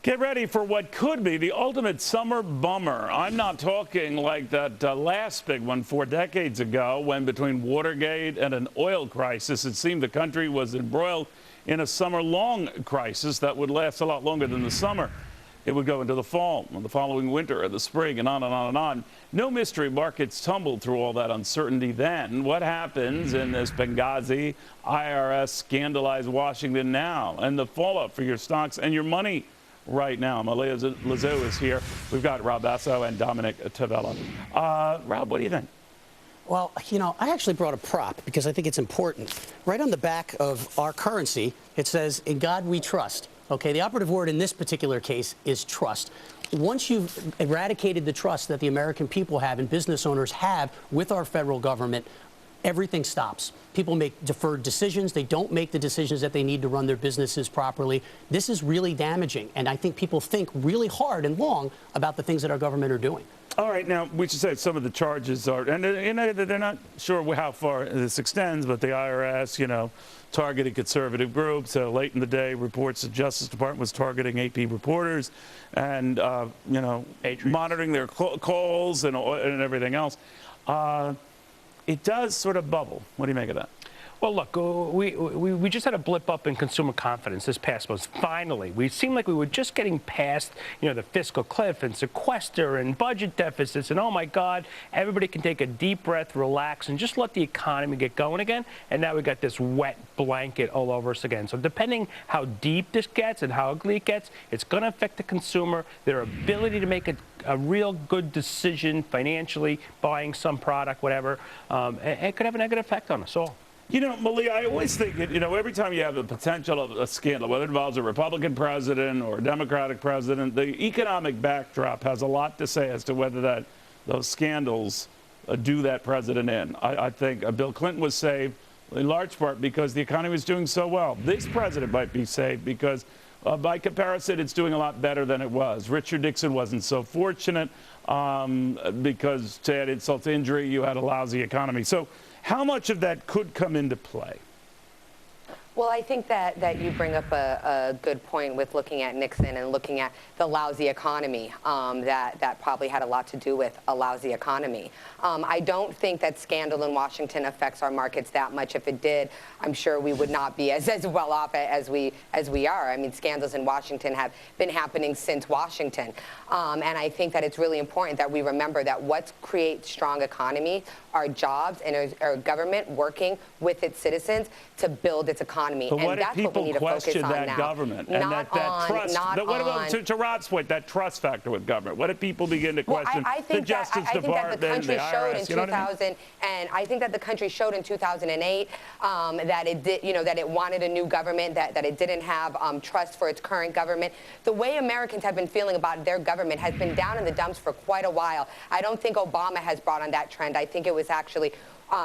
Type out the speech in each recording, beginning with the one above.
Get ready for what could be the ultimate summer bummer. I'm not talking like that last big one 4 decades ago when between Watergate and an oil crisis, it seemed the country was embroiled in a summer-long crisis that would last a lot longer than the summer. It would go into the fall, and the following winter, or the spring, and on and on and on. No mystery, markets tumbled through all that uncertainty then. What happens in this Benghazi, IRS scandalized Washington now, and the fallout for your stocks and your money right now? Malia Lazou is here. We've got Rob Basso and Dominic Tavella. Rob, what do you think? Well, you know, I actually brought a prop because I think it's important. Right on the back of our currency, it says, "In God we trust." Okay, the operative word in this particular case is trust. Once you've eradicated the trust that the American people have and business owners have with our federal government, everything stops. People make deferred decisions. They don't make the decisions that they need to run their businesses properly. This is really damaging, and I think people think really hard and long about the things that our government are doing. All right, now, we should say some of the charges are, and you know, they're not sure how far this extends, but the IRS, you know, targeted conservative groups. Late in the day, reports the Justice Department was targeting AP reporters and, you know, monitoring their calls and everything else. It does sort of bubble. What do you make of that? Well, look, we just had a blip up in consumer confidence this past month. Finally, we seemed like we were just getting past, you know, the fiscal cliff and sequester and budget deficits, and oh my God, everybody can take a deep breath, relax, and just let the economy get going again. And now we got this wet blanket all over us again. So depending how deep this gets and how ugly it gets, it's going to affect the consumer, their ability to make a real good decision financially, buying some product, whatever. It could have a negative effect on us all. You know, Malia, I always think, you know, every time you have the potential of a scandal, whether it involves a Republican president or a Democratic president, the economic backdrop has a lot to say as to whether those scandals do that president in. I think Bill Clinton was saved in large part because the economy was doing so well. This president might be saved because, by comparison, it's doing a lot better than it was. Richard Nixon wasn't so fortunate because, to add insult to injury, you had a lousy economy. So how much of that could come into play? Well, I think that you bring up a good point with looking at Nixon and looking at the lousy economy. That probably had a lot to do with a lousy economy. I don't think that scandal in Washington affects our markets that much. If it did, I'm sure we would not be as well off as we are. I mean, scandals in Washington have been happening since Washington. And I think that it's really important that we remember that what creates strong economy are jobs and our government working with its citizens to build its economy. But what and if that's what we need to focus question on that now. government and that trust? What about, to Rob's point, that trust factor with government? What if people begin to question the Justice Department, the IRS? You know what I mean? And I think that the country showed in 2008 that it did, you know, that it wanted a new government, that it didn't have trust for its current government. The way Americans have been feeling about their government has been down in the dumps for quite a while. I don't think Obama has brought on that trend. I think it was actually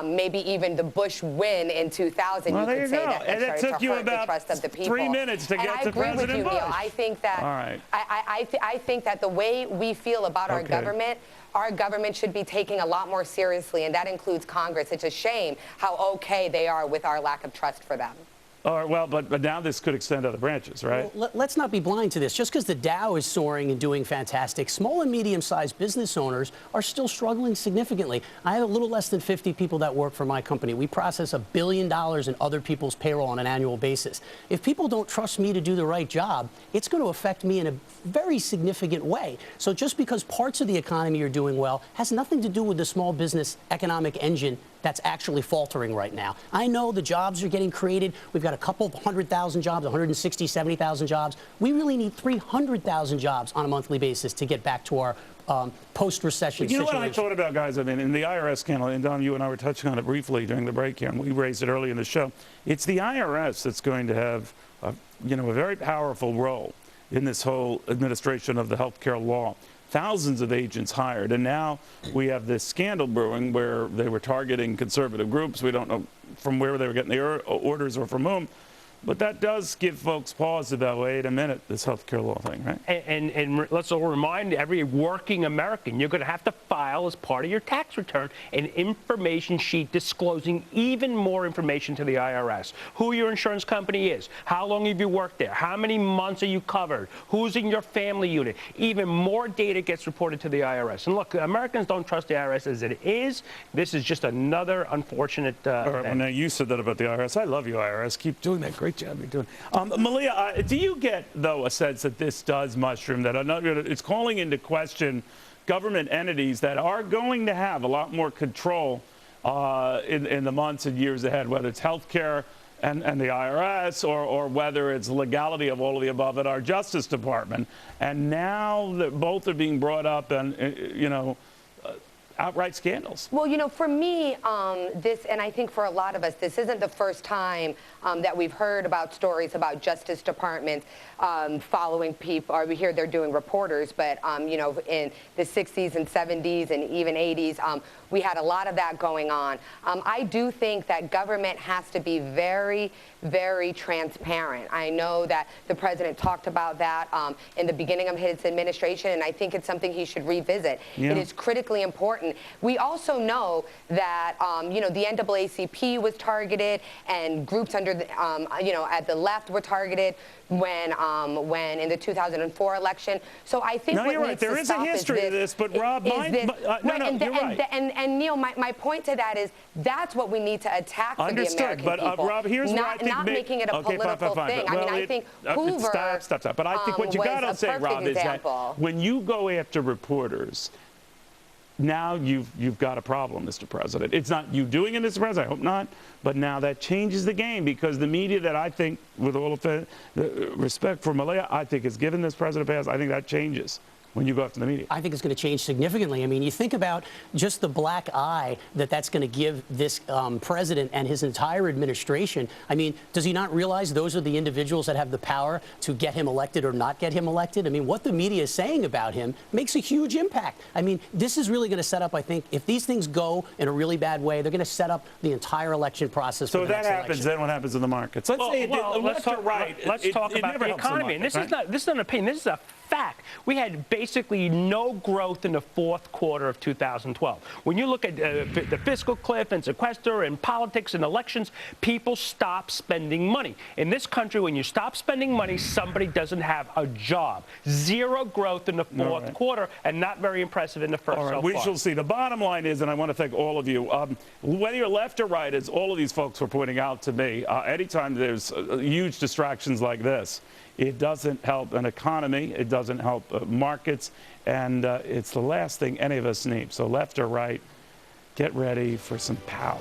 maybe even the Bush win in 2000, well, you could say that and it took you about the trust of the people. 3 minutes to get to President Bush. I agree with you, Neil. I think that all right. I think that the way we feel about our government should be taken a lot more seriously, and that includes Congress. It's a shame how okay they are with our lack of trust for them. All right, well, but now this could extend to other branches, right? Well, let's not be blind to this. Just because the Dow is soaring and doing fantastic, small and medium-sized business owners are still struggling significantly. I have a little less than 50 people that work for my company. We process $1 billion in other people's payroll on an annual basis. If people don't trust me to do the right job, it's going to affect me in a very significant way. So just because parts of the economy are doing well has nothing to do with the small business economic engine that's actually faltering right now. I know the jobs are getting created. We've got a couple of 100,000 jobs, 160, 70,000 jobs. We really need 300,000 jobs on a monthly basis to get back to our post-recession situation. You know what I thought about, guys? I mean, in the IRS scandal, and Don, you and I were touching on it briefly during the break here, and we raised it early in the show. It's the IRS that's going to have, a very powerful role in this whole administration of the health care law. Thousands of agents hired, and now we have this scandal brewing where they were targeting conservative groups. We don't know from where they were getting the orders or from whom. But that does give folks pause about, wait a minute, this health care law thing, right? And let's all remind every working American, you're going to have to file as part of your tax return an information sheet disclosing even more information to the IRS. Who your insurance company is, how long have you worked there, how many months are you covered, who's in your family unit. Even more data gets reported to the IRS. And look, Americans don't trust the IRS as it is. This is just another unfortunate All right, well, event. now you said that about the IRS. I love you, IRS. Keep doing that. Great job you're doing. Malia, do you get, though, a sense that this does mushroom, that it's calling into question government entities that are going to have a lot more control in the months and years ahead, whether it's healthcare and the IRS or whether it's legality of all of the above at our Justice Department? And now that both are being brought up and, outright scandals. Well, for me, this, and I think for a lot of us, this isn't the first time that we've heard about stories about Justice Department following people, or we hear they're doing reporters, but, in the 60s and 70s and even 80s, we had a lot of that going on. I do think that government has to be very, very transparent. I know that the president talked about that in the beginning of his administration, and I think it's something he should revisit. Yeah. It is critically important. We also know that, the NAACP was targeted, and groups under the, at the left were targeted when in the 2004 election. So I think No, you're right. There is a history of this, but Rob, you're right. And Neil, my point to that is that's what we need to attack for the American people. Rob, here's what I think. Not making it a political thing. Well, I think Hoover. Stop. But I think what you got to say, Rob, is that when you go after reporters, now you've got a problem, Mr. President. It's not you doing it, Mr. President, I hope not, but now that changes the game, because the media that I think, with all of the respect for Malia, I think has given this president a pass. I think that changes when you go after the media. I think it's going to change significantly. I mean, you think about just the black eye that's going to give this president and his entire administration. I mean, does he not realize those are the individuals that have the power to get him elected or not get him elected? I mean, what the media is saying about him makes a huge impact. I mean, this is really going to set up, I think, if these things go in a really bad way, they're going to set up the entire election process. So for the if that next happens, election. then what happens in the markets? Let's talk about the economy. And this is not an opinion. This is a fact. We had basically no growth in the fourth quarter of 2012. When you look at the fiscal cliff and sequester and politics and elections, people stop spending money. In this country, when you stop spending money, somebody doesn't have a job. Zero growth in the fourth quarter, and not very impressive in the first. All right, we shall see. The bottom line is, and I want to thank all of you, whether you're left or right, as all of these folks were pointing out to me, anytime there's huge distractions like this, it doesn't help an economy, it doesn't help markets, and it's the last thing any of us need. So left or right, get ready for some pow.